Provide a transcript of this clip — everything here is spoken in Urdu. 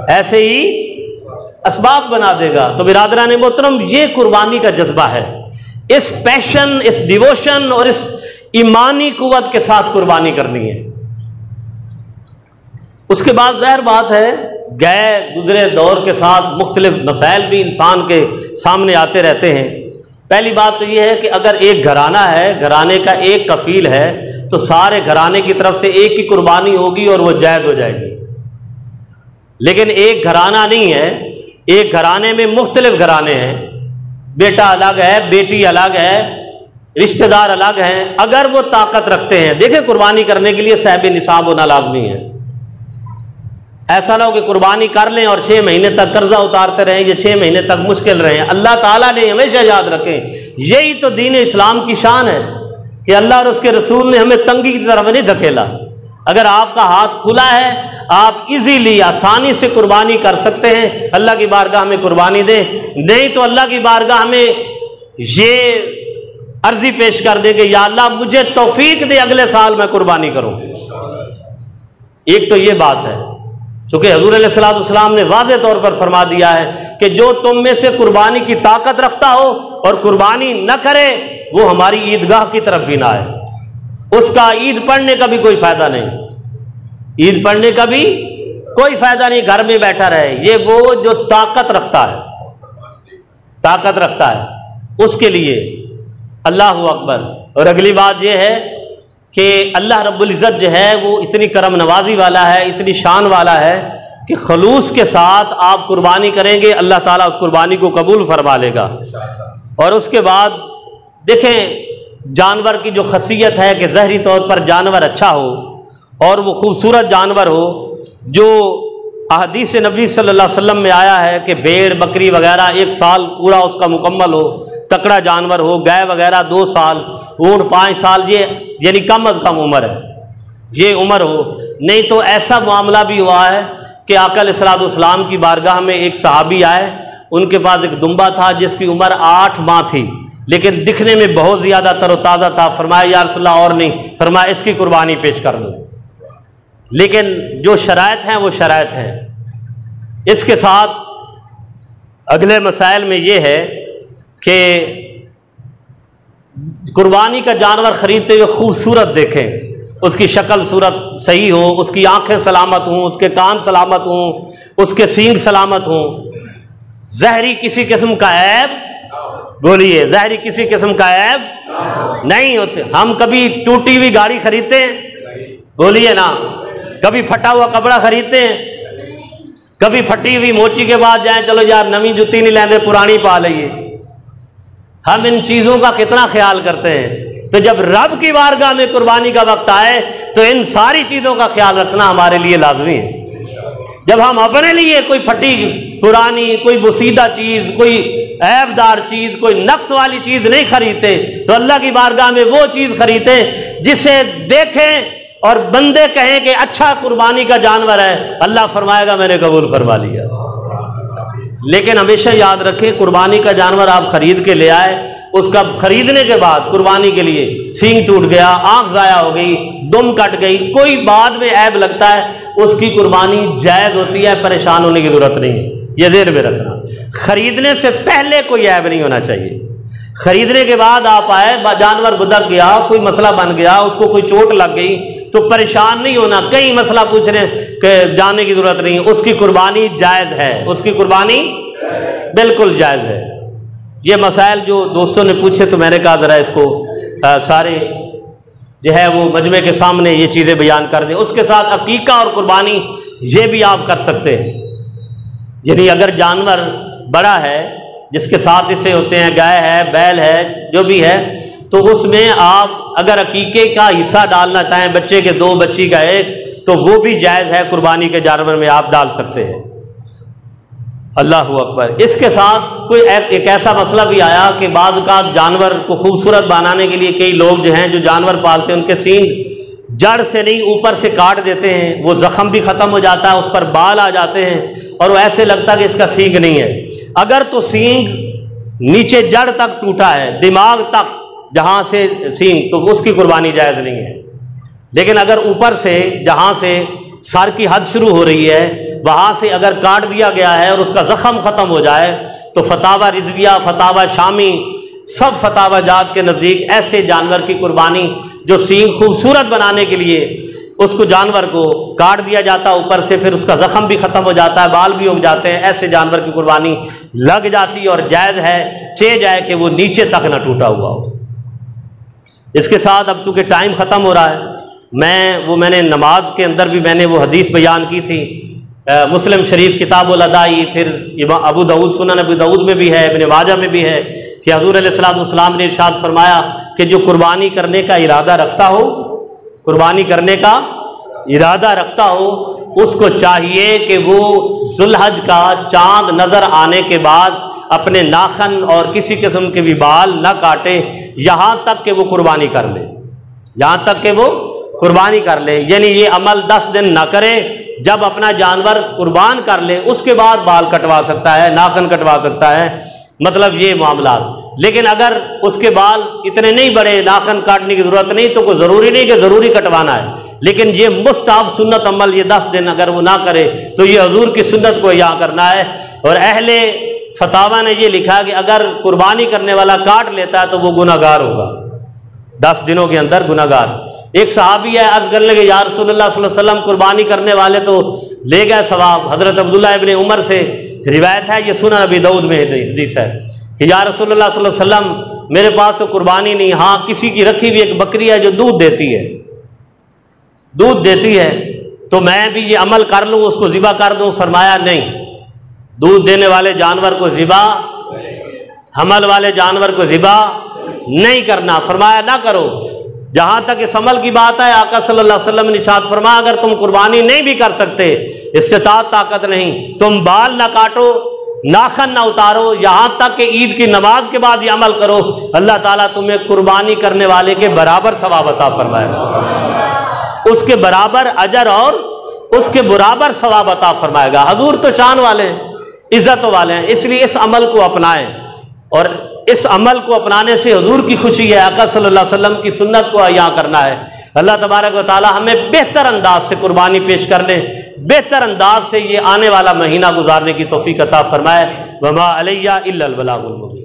ایسے ہی اسباب بنا دے گا۔ تو برادران محترم، یہ قربانی کا جذبہ ہے، اس پیشن، اس ڈیووشن اور اس ایمانی قوت کے ساتھ قربانی کرنی ہے۔ اس کے بعد ظاہر بات ہے، گئے گزرے دور کے ساتھ مختلف مسائل بھی انسان کے سامنے آتے رہتے ہیں۔ پہلی بات تو یہ ہے کہ اگر ایک گھرانہ ہے، گھرانے کا ایک کفیل ہے، تو سارے گھرانے کی طرف سے ایک ہی قربانی ہوگی اور وہ جائز ہو جائے گی۔ لیکن ایک گھرانہ نہیں ہے، ایک گھرانے میں مختلف گھرانے ہیں، بیٹا الگ ہے، بیٹی الگ ہے، رشتہ دار الگ ہیں۔ اگر وہ طاقت رکھتے ہیں، دیکھیں قربانی کرنے کے لیے صاحب نصاب ہونا لازمی ہے۔ ایسا نہ ہو کہ قربانی کر لیں اور 6 مہینے تک قرضہ اتارتے رہیں، یہ 6 مہینے تک مشکل رہے ہیں۔ اللہ تعالیٰ نے ہمیشہ یاد رکھیں، یہی تو دین اسلام کی شان ہے کہ اللہ اور اس کے رسول نے ہمیں تنگی کی طرف نہیں دھکیلا۔ اگر آپ کا ہاتھ کھلا ہے، آپ ایزیلی، آسانی سے قربانی کر سکتے ہیں، اللہ کی بارگاہ میں قربانی دیں۔ نہیں تو اللہ کی بارگاہ میں یہ عرضی پیش کر دے کہ یا اللہ مجھے توفیق دے، اگلے سال میں قربانی کروں۔ ایک تو یہ بات ہے، چونکہ حضور علیہ الصلوۃ والسلام نے واضح طور پر فرما دیا ہے کہ جو تم میں سے قربانی کی طاقت رکھتا ہو اور قربانی نہ کرے، وہ ہماری عیدگاہ کی طرف بھی نہ آئے۔ اس کا عید پڑھنے کا بھی کوئی فائدہ نہیں، عید پڑھنے کا بھی کوئی فائدہ نہیں، گھر میں بیٹھا رہے۔ یہ وہ جو طاقت رکھتا ہے، طاقت رکھتا ہے، اس کے لیے اللہ اکبر۔ اور اگلی بات یہ ہے کہ اللہ رب العزت جو ہے وہ اتنی کرم نوازی والا ہے، اتنی شان والا ہے کہ خلوص کے ساتھ آپ قربانی کریں گے، اللہ تعالیٰ اس قربانی کو قبول فرما لے گا۔ اور اس کے بعد دیکھیں، جانور کی جو خاصیت ہے کہ ظاہری طور پر جانور اچھا ہو اور وہ خوبصورت جانور ہو، جو احادیث نبی صلی اللہ علیہ وسلم میں آیا ہے کہ بھیڑ بکری وغیرہ 1 سال پورا اس کا مکمل ہو، تکڑا جانور ہو، گائے وغیرہ 2 سال، اونٹ 5 سال، یہ یعنی کم از کم عمر ہے، یہ عمر ہو۔ نہیں تو ایسا معاملہ بھی ہوا ہے کہ آقا علیہ الصلوۃ والسلام کی بارگاہ میں ایک صحابی آئے، ان کے پاس ایک دمبا تھا جس کی عمر 8 ماہ تھی، لیکن دکھنے میں بہت زیادہ تر و تازہ تھا۔ فرمایا یا رسول اللہ اور نہیں، فرمایا اس کی قربانی پیش کر دو۔ لیکن جو شرائط ہیں وہ شرائط ہیں۔ اس کے ساتھ اگلے مسائل میں یہ ہے کہ قربانی کا جانور خریدتے ہوئے خوبصورت دیکھیں، اس کی شکل صورت صحیح ہو، اس کی آنکھیں سلامت ہوں، اس کے کان سلامت ہوں، اس کے سینگ سلامت ہوں۔ ظاہری کسی قسم کا عیب، بولیے، ظاہری کسی قسم کا عیب نہیں ہوتے۔ ہم کبھی ٹوٹی ہوئی گاڑی خریدتے ہیں؟ بولیے نا۔ کبھی پھٹا ہوا کپڑا خریدتے ہیں؟ کبھی پھٹی ہوئی موچی کے بعد جائیں چلو یار نویں جتی نہیں لیندے، پرانی پا لئیے۔ ہم ان چیزوں کا کتنا خیال کرتے ہیں؟ تو جب رب کی بارگاہ میں قربانی کا وقت آئے تو ان ساری چیزوں کا خیال رکھنا ہمارے لیے لازمی ہے۔ جب ہم اپنے لیے کوئی پھٹی پرانی، کوئی بسیدہ چیز، کوئی عیب دار چیز، کوئی نقص والی چیز نہیں خریدتے، تو اللہ کی بارگاہ میں وہ چیز خریدیں جسے دیکھیں اور بندے کہیں کہ اچھا قربانی کا جانور ہے، اللہ فرمائے گا میں نے قبول فرما لیا۔ لیکن ہمیشہ یاد رکھیں، قربانی کا جانور آپ خرید کے لے آئے، اس کا خریدنے کے بعد قربانی کے لیے سینگ ٹوٹ گیا، آنکھ ضائع ہو گئی، دم کٹ گئی، کوئی بعد میں عیب لگتا ہے، اس کی قربانی جائز ہوتی ہے، پریشان ہونے کی ضرورت نہیں ہے۔ یہ ذہن میں رکھنا، خریدنے سے پہلے کوئی عیب نہیں ہونا چاہیے۔ خریدنے کے بعد آپ آئے، جانور گدک گیا، کوئی مسئلہ بن گیا، اس کو کوئی چوٹ لگ گئی، تو پریشان نہیں ہونا، کئی مسئلہ پوچھنے کہ جانے کی ضرورت نہیں، اس کی قربانی جائز ہے، اس کی قربانی بالکل جائز ہے۔ یہ مسائل جو دوستوں نے پوچھے تو میں نے کہا ذرا اس کو سارے جو ہے وہ مجمع کے سامنے یہ چیزیں بیان کر دیں۔ اس کے ساتھ عقیقہ اور قربانی یہ بھی آپ کر سکتے ہیں، یعنی اگر جانور بڑا ہے جس کے ساتھ اسے ہوتے ہیں، گائے ہے، بیل ہے، جو بھی ہے، تو اس میں آپ اگر عقیقے کا حصہ ڈالنا چاہیں، بچے کے 2 بچی کا 1، تو وہ بھی جائز ہے، قربانی کے جانور میں آپ ڈال سکتے ہیں۔ اللہ اکبر۔ اس کے ساتھ کوئی ایک ایسا مسئلہ بھی آیا کہ بعض اوقات جانور کو خوبصورت بنانے کے لیے کئی لوگ جو ہیں جو جانور پالتے ہیں ان کے سینگ جڑ سے نہیں اوپر سے کاٹ دیتے ہیں، وہ زخم بھی ختم ہو جاتا ہے، اس پر بال آ جاتے ہیں اور وہ ایسے لگتا ہے کہ اس کا سینگ نہیں ہے۔ اگر تو سینگ نیچے جڑ تک ٹوٹا ہے، دماغ تک جہاں سے سینگ، تو اس کی قربانی جائز نہیں ہے۔ لیکن اگر اوپر سے جہاں سے سر کی حد شروع ہو رہی ہے وہاں سے اگر کاٹ دیا گیا ہے اور اس کا زخم ختم ہو جائے تو فتاوی رضویہ، فتاوی شامی، سب فتاوی جات کے نزدیک ایسے جانور کی قربانی جو سینگ خوبصورت بنانے کے لیے اس کو جانور کو کاٹ دیا جاتا ہے اوپر سے، پھر اس کا زخم بھی ختم ہو جاتا ہے، بال بھی اگ جاتے ہیں، ایسے جانور کی قربانی لگ جاتی اور جائز ہے، چہ جائے کہ وہ نیچے تک نہ ٹوٹا ہوا ہو۔ اس کے ساتھ اب چونکہ ٹائم ختم ہو رہا ہے، میں نے نماز کے اندر بھی میں نے وہ حدیث بیان کی تھی، مسلم شریف کتاب الادائی، پھر ابو داؤد سنن ابو داؤد میں بھی ہے، ابن ماجہ میں بھی ہے کہ حضور علیہ الصلوۃ والسلام نے ارشاد فرمایا کہ جو قربانی کرنے کا ارادہ رکھتا ہو، قربانی کرنے کا ارادہ رکھتا ہو، اس کو چاہیے کہ وہ ذوالحج کا چاند نظر آنے کے بعد اپنے ناخن اور کسی قسم کے بھی بال نہ کاٹے یہاں تک کہ وہ قربانی کر لے، یہاں تک کہ وہ قربانی کر لے، یعنی یہ عمل 10 دن نہ کرے، جب اپنا جانور قربان کر لے اس کے بعد بال کٹوا سکتا ہے، ناخن کٹوا سکتا ہے، مطلب یہ معاملات۔ لیکن اگر اس کے بال اتنے نہیں بڑے، ناخن کاٹنے کی ضرورت نہیں، تو کوئی ضروری نہیں کہ ضروری کٹوانا ہے، لیکن یہ مستحب سنت عمل، یہ 10 دن اگر وہ نہ کرے تو یہ حضور کی سنت کو یہاں کرنا ہے۔ اور اہل فتاوی نے یہ لکھا کہ اگر قربانی کرنے والا کاٹ لیتا ہے تو وہ گناہ گار ہوگا، 10 دنوں کے اندر گناہ گار۔ ایک صحابی ہے، عرض کرنے لگے یا رسول اللہ صلی اللہ علیہ وسلم قربانی کرنے والے تو لے گئے ثواب، حضرت عبداللہ ابن عمر سے روایت ہے، یہ سنن ابی داؤد میں حدیث ہے کہ یا رسول اللہ صلی اللہ علیہ وسلم میرے پاس تو قربانی نہیں، ہاں کسی کی رکھی ہوئی ایک بکری ہے جو دودھ دیتی ہے، دودھ دیتی ہے، تو میں بھی یہ عمل کر لوں، اس کو ذبح کر دوں؟ فرمایا نہیں، دودھ دینے والے جانور کو ذبح، حمل والے جانور کو ذبح نہیں کرنا، فرمایا نہ کرو۔ جہاں تک اس عمل کی بات ہے، آقا صلی اللہ علیہ وسلم نے ارشاد فرمایا اگر تم قربانی نہیں بھی کر سکتے، استطاعت طاقت نہیں، تم بال نہ کاٹو، ناخن نہ اتارو، یہاں تک کہ عید کی نماز کے بعد یہ عمل کرو، اللہ تعالیٰ تمہیں قربانی کرنے والے کے برابر ثواب عطا فرمائے گا، اس کے برابر اجر اور اس کے برابر ثواب عطا فرمائے گا۔ حضور تو شان والے ہیں، عزت والے ہیں، اس لیے اس عمل کو اپنائیں، اور اس عمل کو اپنانے سے حضور کی خوشی ہے، آقا صلی اللہ علیہ وسلم کی سنت کو یہاں کرنا ہے۔ اللہ تبارک و تعالی ہمیں بہتر انداز سے قربانی پیش کرنے، بہتر انداز سے یہ آنے والا مہینہ گزارنے کی توفیق عطا فرمائے۔ وما علیہ الا البلاغ المبین۔